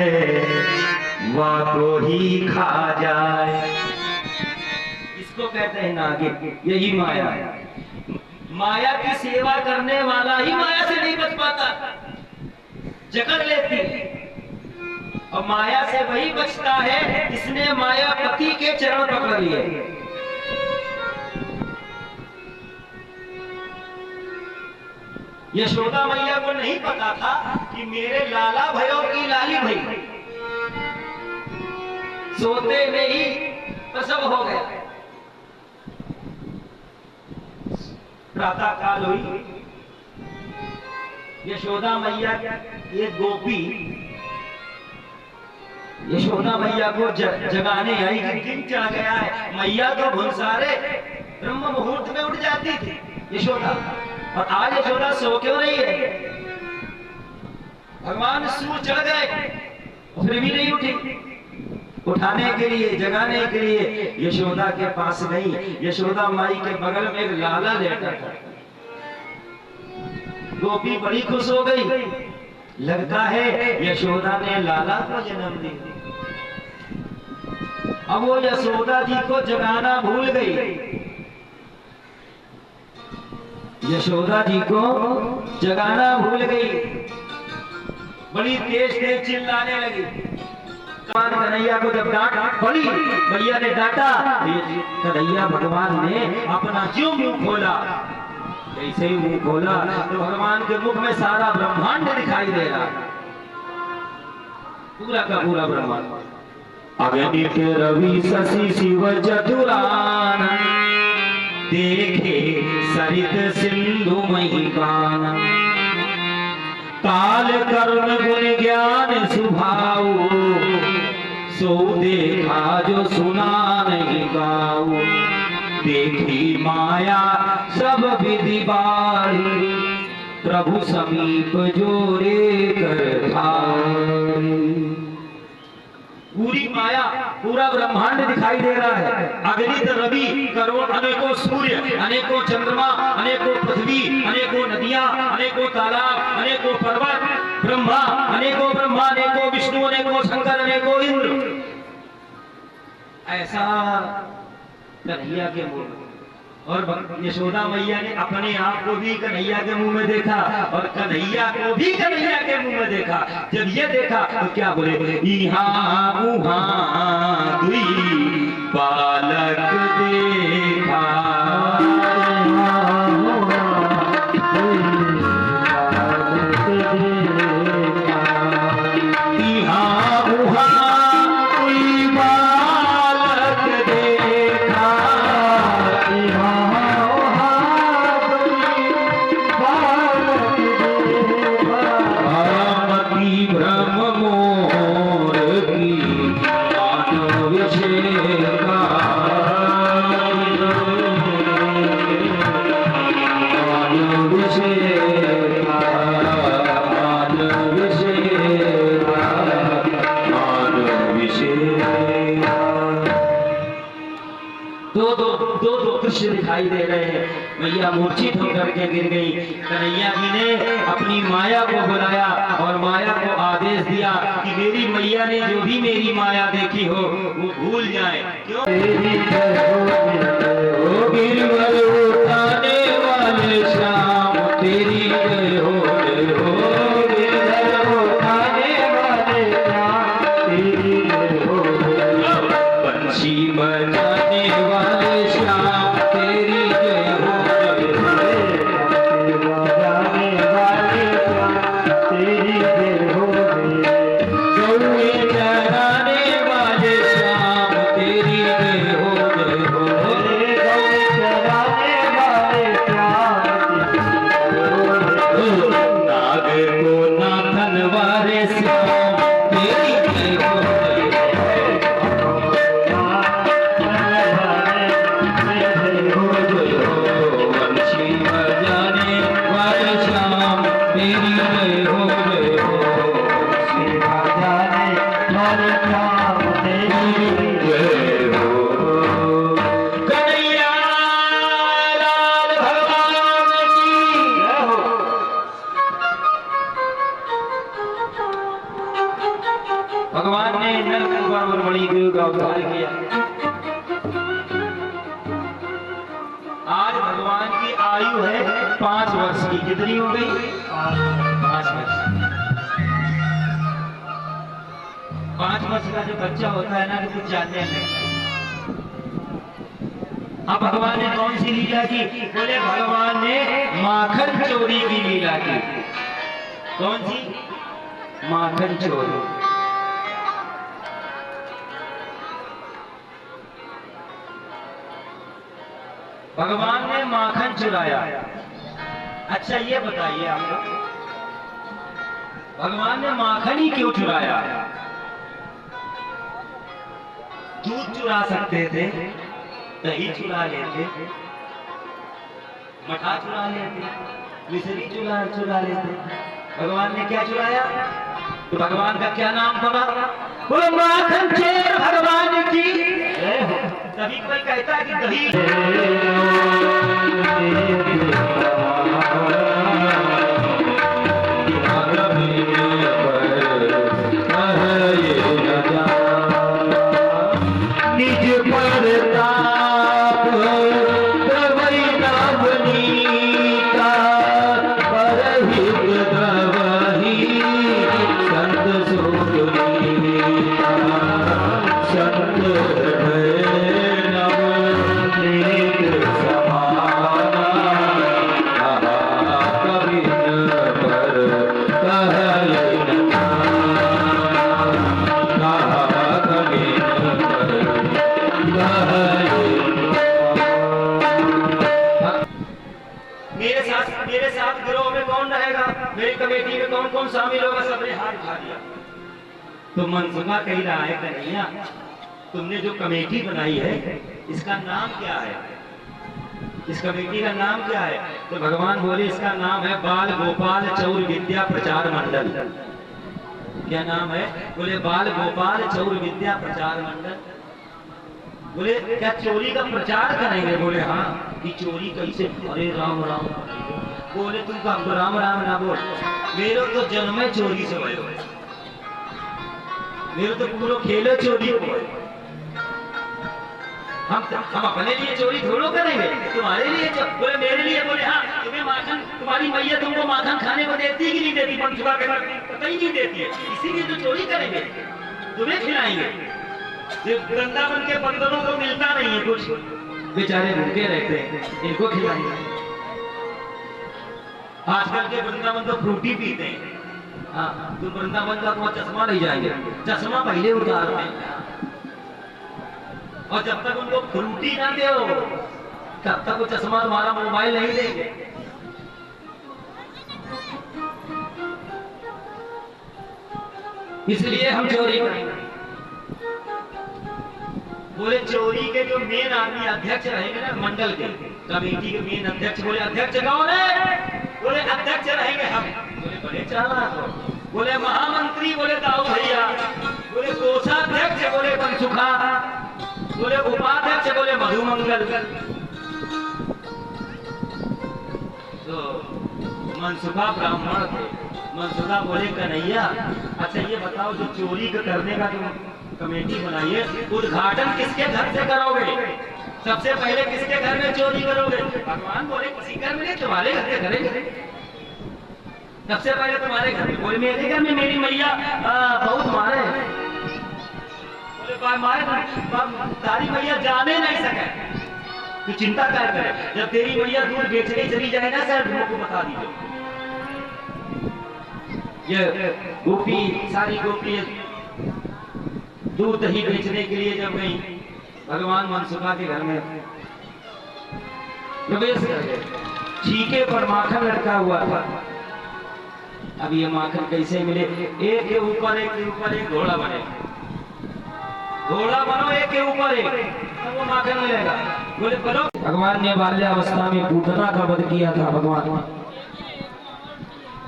को ही खा जाए, इसको कहते हैं नागिन। यही माया है। माया की सेवा करने वाला ही माया से नहीं बच पाता, जकड़ लेती है। और माया से वही बचता है जिसने मायापति के चरण पकड़ लिए। यशोदा मैया को नहीं पता था कि मेरे लाला भयो की लाली भई सोते में ही प्रसव हो गया। प्रातः काल हुई, यशोदा मैया एक गोपी यशोदा मैया को जगाने आई कि दिन चढ़ गया है। मैया तो भुनसारे ब्रह्म मुहूर्त में उठ जाती थी यशोदा, और आज यशोदा सो क्यों रही है? भगवान सूर्य चढ़ गए फिर भी नहीं उठी। उठाने के लिए, जगाने के लिए यशोदा के पास नहीं, यशोदा माई के बगल में एक लाला लेटा था। गोपी बड़ी खुश हो गई, लगता है यशोदा ने लाला को जन्म दिया। अब वो यशोदा जी को जगाना भूल गई। यशोदा जी को जगाना भूल गई, बड़ी तेज तेज चिल्लाने लगी। कन्हैया को जब डांट पड़ी, मैया ने डांटा, कन्हैया भगवान ने अपना क्यों मुंह खोला। जैसे ही मुंह खोला तो भगवान के मुख में सारा ब्रह्मांड दिखाई दे रहा, पूरा का पूरा ब्रह्मांड। अगणित रवि शशि शिव चतुरान, देखे सरित सिंधु महिपान। काल कर्म गुण ज्ञान सुभाऊ, सो देखा जो सुना नहीं गाऊ। देखी माया सब विधि बारी, प्रभु समीप जोरे कर थारी। पूरी माया, पूरा ब्रह्मांड दिखाई दे रहा है। अगणित रवि, करोड़ अनेकों सूर्य, अनेकों चंद्रमा, अनेकों पृथ्वी, अनेकों नदियां, अनेकों तालाब, अनेकों पर्वत, ब्रह्मा, अनेकों विष्णु, अनेकों शंकर, अनेकों इंद्र। ऐसा कन्हैया के मुंह में। और यशोदा मैया ने अपने आप को भी कन्हैया के मुंह में देखा, और कन्हैया को भी कन्हैया के मुंह में देखा। जब ये देखा तो क्या बोले, इहाँ उहाँ दुई बालक देखा। दिखाई दे रहे हैं। मैया मूर्छित होकर के गिर गई। कन्हैया जी ने अपनी माया को बुलाया और माया को आदेश दिया कि मेरी मैया ने जो भी मेरी माया देखी हो वो भूल जाए। क्यों? गिरवर उठाने वाले श्याम तेरी जय हो, गिरवर उठाने वाले श्याम तेरी जय हो। पंछी बजाने वाले श्याम भगवान ने नलकुबर और मणिग्रीव का अवतार किया। आज भगवान की आयु है 5 वर्ष की। कितनी हो गई? 5 वर्ष। 5 वर्ष का जो बच्चा होता है ना, तो कुछ जानने लगता है। अब भगवान ने कौन सी लीला की? बोले भगवान ने माखन चोरी की लीला की। कौन सी? माखन चोरी। भगवान ने माखन चुराया। अच्छा ये बताइए आपको, भगवान ने माखन ही क्यों चुराया? दूध चुरा सकते थे, दही चुरा लेते, मठा चुरा लेते, मिश्री चुरा लेते। भगवान ने क्या चुराया? तो भगवान का क्या नाम पड़ा? बोलो माखन चोर भगवान की। तभी कोई कहता है कि दही मेरे साथ गिरोह में कौन रहेगा? मेरी कमेटी में कौन कौन शामिल होगा? सबने हाथ उठा दिया। तो मनसुखा कह रहा है, कन्हैया तुमने जो कमेटी बनाई है इसका नाम क्या है? इस कमेटी का नाम क्या है? तो भगवान बोले इसका नाम है बाल गोपाल चौर विद्या प्रचार मंडल। क्या नाम है? बोले बाल गोपाल चौर विद्या प्रचार मंडल। बोले क्या चोरी का प्रचार करेंगे? बोले हाँ। कि चोरी कैसे? अरे राम राम। बोले तुम राम राम ना बोल, मेरे तो जन्म में चोरी से भयो है, मेरे तो पूरा खेलो चोरी को है। हम अपने लिए चोरी थोड़ो करेंगे, तुम्हारे लिए। बोले मेरे लिए। बोले हाँ। तुम्हें माखन, तुम्हारी मैया तुमको माखन खाने को देती है कि नहीं देती? पंचुका के कहीं नहीं देती है, इसीलिए तो चोरी करेंगे, तुम्हें खिलाएंगे। वृंदावन के बंदरों को मिलता नहीं है कुछ, बेचारे भूखे रहते हैं, इनको खिलाएंगे। आजकल के वृंदावन तो फ्रूटी पीते हैं। हाँ, तो वृंदावन का तुम्हारा चश्मा नहीं जाएंगे, चश्मा पहले उतार दें। और जब तक उनको फ्रूटी ना दे तब तक वो चश्मा तुम्हारा मोबाइल नहीं देंगे। इसलिए हम चोरी करेंगे। बोले चोरी के जो मेन आदमी अध्यक्ष रहेंगे ना मंडल के, कमेटी के मेन अध्यक्ष, बोले अध्यक्ष कौन है? बोले अध्यक्ष रहेंगे हम। बोले बड़े चालाक। बोले महामंत्री, बोले दाऊ भैया। बोले कोषाध्यक्ष, बोले पंचुखा। बोले उपाध्यक्ष, बोले मधुमंगल। तो मनसुखा ब्राह्मण थे। मनसुखा बोले कन्हैया अच्छा ये बताओ, जो चोरी करने का जो कमेटी बनाई है, उद्घाटन किसके घर से करोगे? सबसे पहले किसके घर में चोरी करोगे? भगवान बोले किसी घर में नहीं, तुम्हारे घर से करेंगे। सबसे पहले तुम्हारे घर में। बोले मेरे घर में मेरी मैया बहुत मारे। बोले मारे तारी मैया जाने नहीं सके, तो चिंता क्या करे? जब तेरी मैया दूध बेचने चली जाए ना सर, लोगों को बता दीजिए। ये गोपी, सारी गोपी दूध दही बेचने के लिए जब गई, भगवान मनसुखा के घर में प्रवेश कर गए। छीके पर माखन लटका हुआ था। अब ये माखन कैसे मिले? एक के ऊपर एक घोड़ा बने, घोड़ा बनो एक के ऊपर एक, तब वो माखन मिलेगा। बोले बनो। भगवान ने बाल्यावस्था में पूतना का वध किया था। भगवान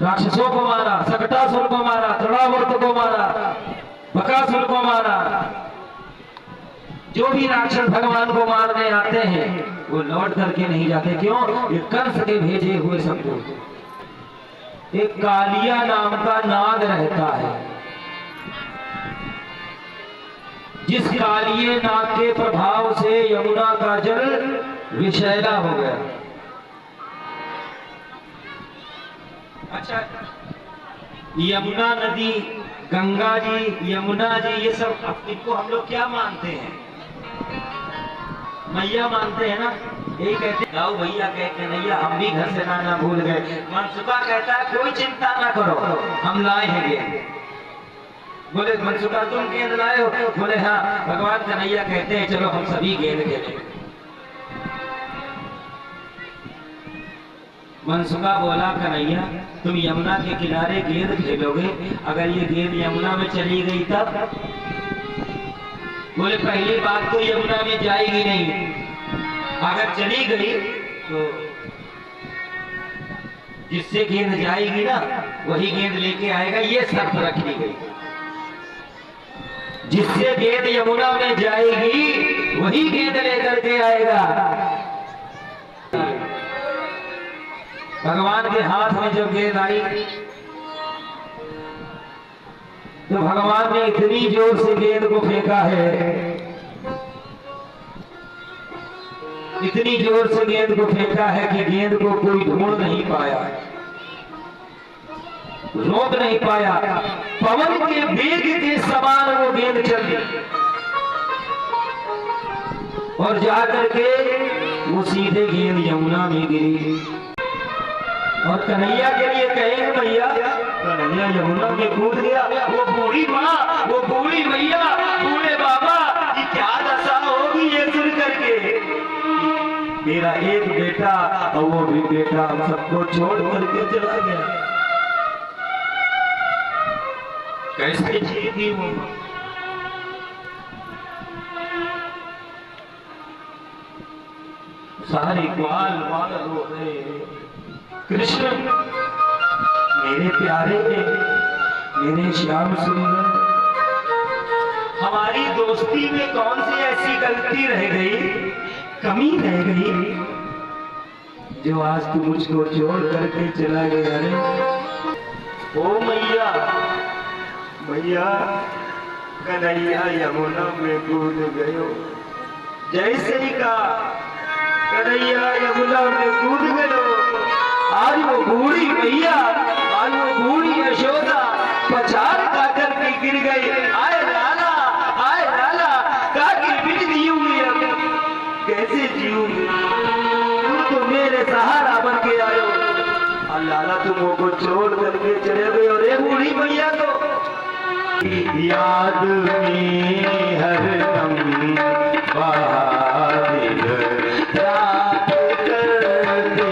राक्षसों को मारा, सकटासुर को मारा, तृणावर्त को मारा, बकासुर को मारा। जो भी राक्षस भगवान को मारने आते हैं वो लौट करके नहीं जाते। क्यों? ये कंस के भेजे हुए शत्रु। एक कालिया नाम का नाग रहता है, जिस कालिए नाग के प्रभाव से यमुना का जल विषैला हो गया। अच्छा, यमुना नदी, गंगा जी, यमुना जी, ये सब इनको हम लोग क्या मानते हैं? मैया मानते हैं ना। यही कहते हैं, गाँव भैया कहते हैं नैया हम भी घर से लाना भूल गए। मनसुखा कहता है कोई चिंता ना करो, हम लाए हैं गेंद। बोले मनसुखा तुम गेंद लाए हो? बोले हाँ। भगवान कन्हैया कहते हैं चलो हम सभी गेंद खेलें। मनसुखा बोला कन्हैया तुम यमुना के किनारे गेंद खेलोगे, अगर ये गेंद यमुना में चली गई तब? बोले पहली बात तो यमुना में जाएगी नहीं, अगर चली गई तो जिससे गेंद जाएगी ना वही गेंद लेके आएगा, ये शर्त रखी गई। जिससे गेंद यमुना में जाएगी वही गेंद लेकर के आएगा। भगवान के हाथ में जब गेंद आई तो भगवान ने इतनी जोर से गेंद को फेंका है, इतनी जोर से गेंद को फेंका है कि गेंद को कोई ढूंढ नहीं पाया, रोक नहीं पाया। पवन के वेग के समान वो गेंद चली और जाकर के वो सीधे गेंद यमुना में गिरी। और कन्हैया के लिए कहेंगे भैया, कन्हैया यमुना में कूद गया, वो बूढ़ी माँ, वो बूढ़ी मैया, बूढ़े बाबा की क्या दशा होगी ये सुन करके। मेरा एक बेटा और वो भी बेटा हम सबको छोड़ करके चला गया, कैसे जीती वो। सारे ग्वाल वाल रो रहे, कृष्ण मेरे प्यारे के, मेरे श्याम सुंदर, हमारी दोस्ती में कौन सी ऐसी गलती रह गई, कमी रह गई, जो आज तू मुझको छोड़ करके चला गया रे। ओ मैया, मैया कन्हैया यमुना में कूद गयो। जैसे ही कहा कन्हैया यमुना में कूद गयो, आज वो बूढ़ी मैया, आज वो बूढ़ी यशोदा पछाड़ खाकर के गिर गई। आए लाला, आए लाला, काकी बिच जीऊंगी, अब कैसे जीऊंगी, तुम तो मेरे सहारा बन के आयो और लाला तुम को छोड़ करके चले गए। और ये बूढ़ी मैया को याद में हरदम बादल रात करते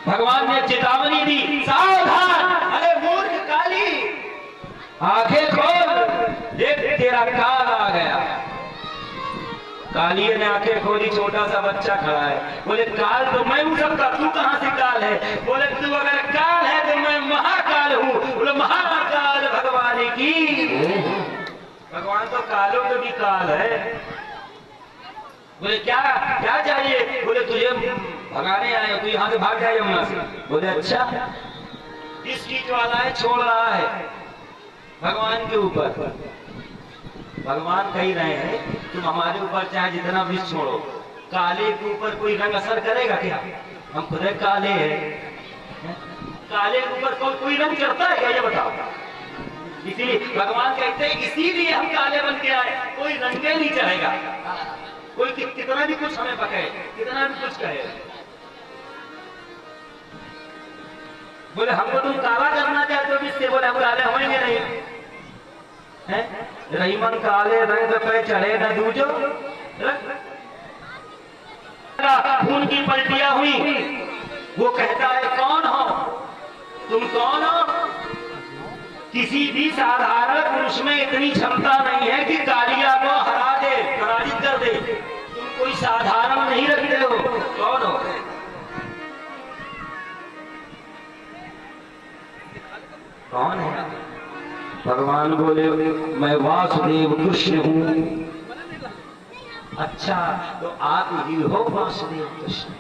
भगवान ने चेतावनी दी, सावधान, अरे मूर्ख काली, आंखें खोल, देख तेरा काल आ गया। काली ने आंखें खोली, छोटा सा बच्चा खड़ा है। बोले काल तो मैं हूं सबका, तू कहां से काल है? बोले तू अगर काल है तो मैं महाकाल हूं। बोले महाकाल भगवान की, भगवान तो कालों में भी काल है। बोले क्या क्या चाहिए? बोले तुझे भगाने आए हो, तू यहाँ से भाग जाए यमुना से। बोले अच्छा, इस कीट वाला है, छोड़ रहा है भगवान के ऊपर। भगवान कह रहे हैं तुम हमारे ऊपर चाहे जितना विष छोड़ो, काले के ऊपर कोई रंग असर करेगा क्या? हम खुद काले हैं, काले के ऊपर कोई रंग चढ़ता है क्या, ये बताओ। इसीलिए भगवान कहते हैं इसीलिए हम काले बन के आए, कोई रंगे नहीं चढ़ेगा। कोई कितना भी कुछ हमें पकड़े, कितना भी कुछ कहे, बोले हमको तुम काला करना चाहते हो किससे? बोले हम काले होंगे नहीं है। रही मन काले रंग पे चढ़े न दूजो, खून की पलटियां हुई। वो कहता है कौन हो तुम, कौन हो? किसी भी साधारण पुरुष में इतनी क्षमता नहीं है कि कालिया को हरा दे, पराजित कर दे। तुम कोई साधारण नहीं रखते हो, कौन हो? कौन है? भगवान बोले मैं वासुदेव कृष्ण हूं। अच्छा तो आप ही हो वासुदेव कृष्ण?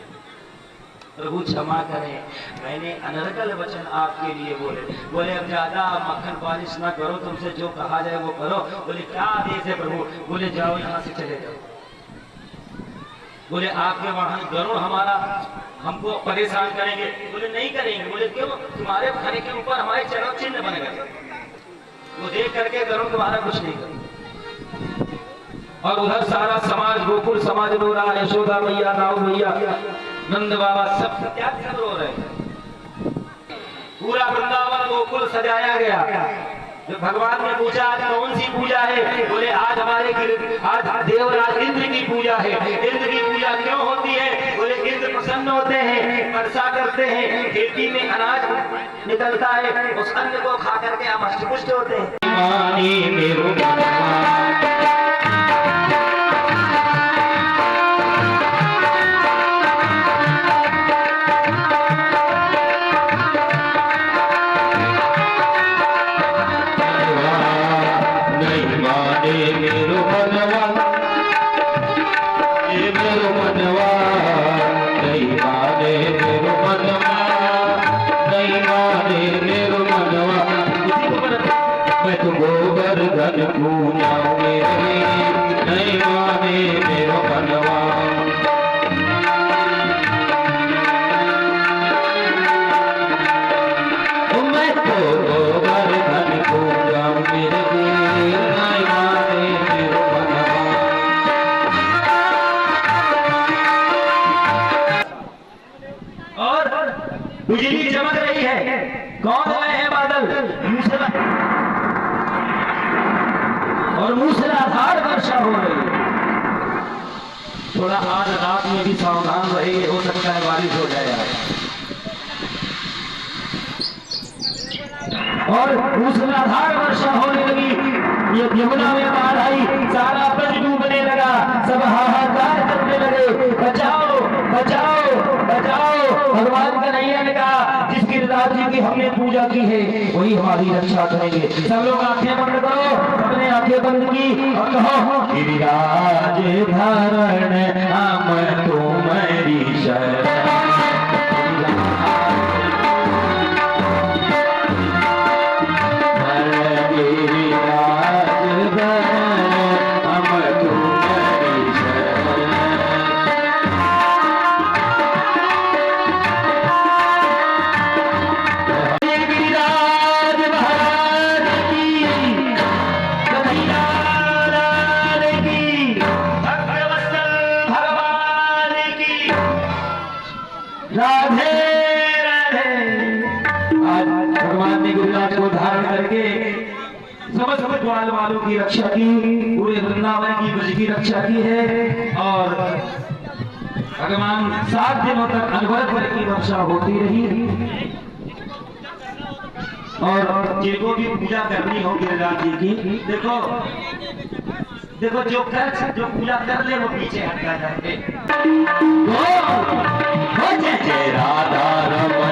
प्रभु क्षमा करें, मैंने अनर्गल वचन आपके लिए बोले अब ज्यादा मक्खन पालिश ना करो, तुमसे जो कहा जाए वो करो। बोले क्या आदेश है प्रभु? बोले जाओ यहाँ से चले जाओ। बोले आपके वहां गरुड़ हमारा हमको परेशान करेंगे। बोले नहीं करेंगे। बोले क्यों? तुम्हारे खाने के ऊपर हमारे चरण चिन्ह बन गए, वो देख करके गरुड़ तुम्हारा कुछ नहीं करे। और उधर सारा समाज, गोकुल समाज रो रहा है, यशोदा मैया, राव मैया, नंद बाबा सब सब रो रहे हैं। पूरा वृंदावन गोकुल सजाया गया। जब भगवान ने पूछा आज कौन सी पूजा है? बोले आज हमारे आज देवराज इंद्र की पूजा है। इंद्र की पूजा क्यों होती है? बोले इंद्र प्रसन्न होते हैं, वर्षा करते हैं, खेती में अनाज निकलता है, उस अन्न को खा करके हम हष्टपुष्ट होते हैं। बिजली चमक रही है, कौन आए हैं? बादल और मूसलाधार वर्षा हो रही है। थोड़ा आज रात में भी सावधान रहिए, हो सकता है बारिश हो जाए। और मूसलाधार वर्षा होने लगी, ये यमुना में बाढ़ आई, सारा ब्रज डूबने लगा, सब हाहाकार करने लगे, बचाओ बचाओ बचाओ। भगवान कन्हैया ने कहा जिस गिरिराज जी की हमने पूजा की है वही हमारी रक्षा करेंगे। सब लोग आंखें बंद करो, सबने आंखें बंद की और कहो गिरिराज धारण हम तुम्हारी शरण। राधे राधे। आज भगवान ने गिरिराज को धारण करके समस्त ग्वाल वालों की रक्षा की, पूरे वृंदावन की ब्रज की रक्षा की है। और भगवान 7 दिनों तक अनवरत बल की वर्षा होती रही। और जिनको भी पूजा करनी हो गिरिराज जी की, देखो देखो जो पूजा कर ले वो पीछे हटना चाहते। जय जय राधा रमण